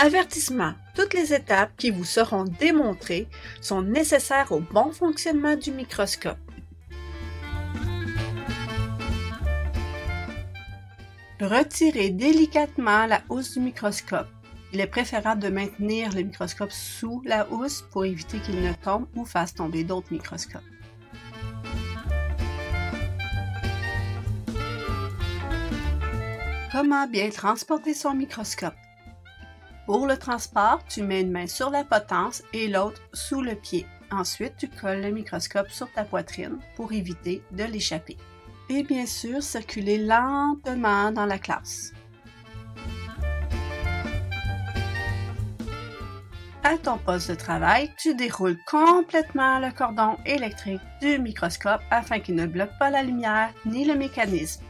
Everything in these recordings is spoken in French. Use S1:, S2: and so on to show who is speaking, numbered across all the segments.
S1: Avertissement. Toutes les étapes qui vous seront démontrées sont nécessaires au bon fonctionnement du microscope. Retirez délicatement la housse du microscope. Il est préférable de maintenir le microscope sous la housse pour éviter qu'il ne tombe ou fasse tomber d'autres microscopes. Comment bien transporter son microscope? Pour le transport, tu mets une main sur la potence et l'autre sous le pied. Ensuite, tu colles le microscope sur ta poitrine pour éviter de l'échapper. Et bien sûr, circuler lentement dans la classe. À ton poste de travail, tu déroules complètement le cordon électrique du microscope afin qu'il ne bloque pas la lumière ni le mécanisme.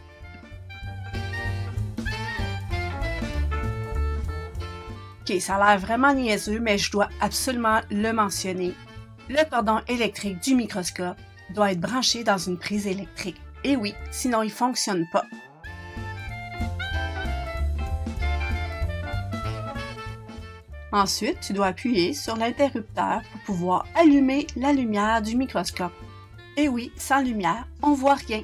S1: Ok, ça a l'air vraiment niaiseux, mais je dois absolument le mentionner. Le cordon électrique du microscope doit être branché dans une prise électrique. Et oui, sinon il ne fonctionne pas. Ensuite, tu dois appuyer sur l'interrupteur pour pouvoir allumer la lumière du microscope. Et oui, sans lumière, on ne voit rien.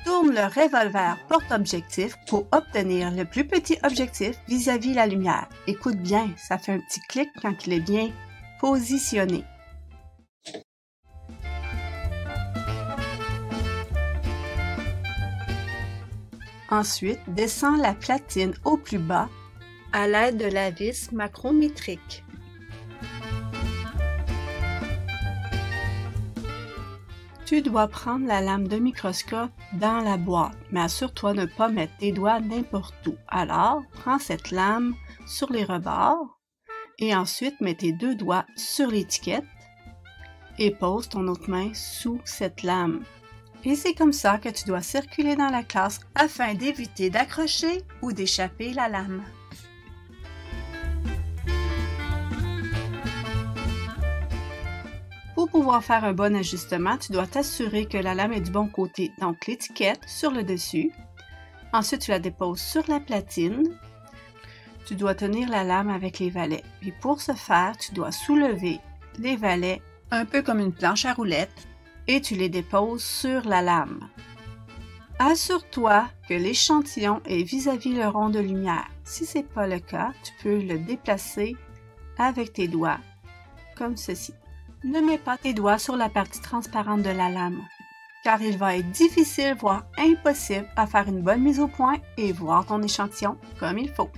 S1: Tourne le revolver porte-objectif pour obtenir le plus petit objectif vis-à-vis la lumière. Écoute bien, ça fait un petit clic quand il est bien positionné. Ensuite, descends la platine au plus bas à l'aide de la vis macrométrique. Tu dois prendre la lame de microscope dans la boîte, mais assure-toi de ne pas mettre tes doigts n'importe où. Alors, prends cette lame sur les rebords et ensuite mets tes deux doigts sur l'étiquette et pose ton autre main sous cette lame. Et c'est comme ça que tu dois circuler dans la classe afin d'éviter d'accrocher ou d'échapper la lame. Pour pouvoir faire un bon ajustement, tu dois t'assurer que la lame est du bon côté, donc l'étiquette sur le dessus. Ensuite, tu la déposes sur la platine. Tu dois tenir la lame avec les valets. Puis pour ce faire, tu dois soulever les valets un peu comme une planche à roulettes et tu les déposes sur la lame. Assure-toi que l'échantillon est vis-à-vis le rond de lumière. Si ce n'est pas le cas, tu peux le déplacer avec tes doigts, comme ceci. Ne mets pas tes doigts sur la partie transparente de la lame, car il va être difficile, voire impossible, à faire une bonne mise au point et voir ton échantillon comme il faut.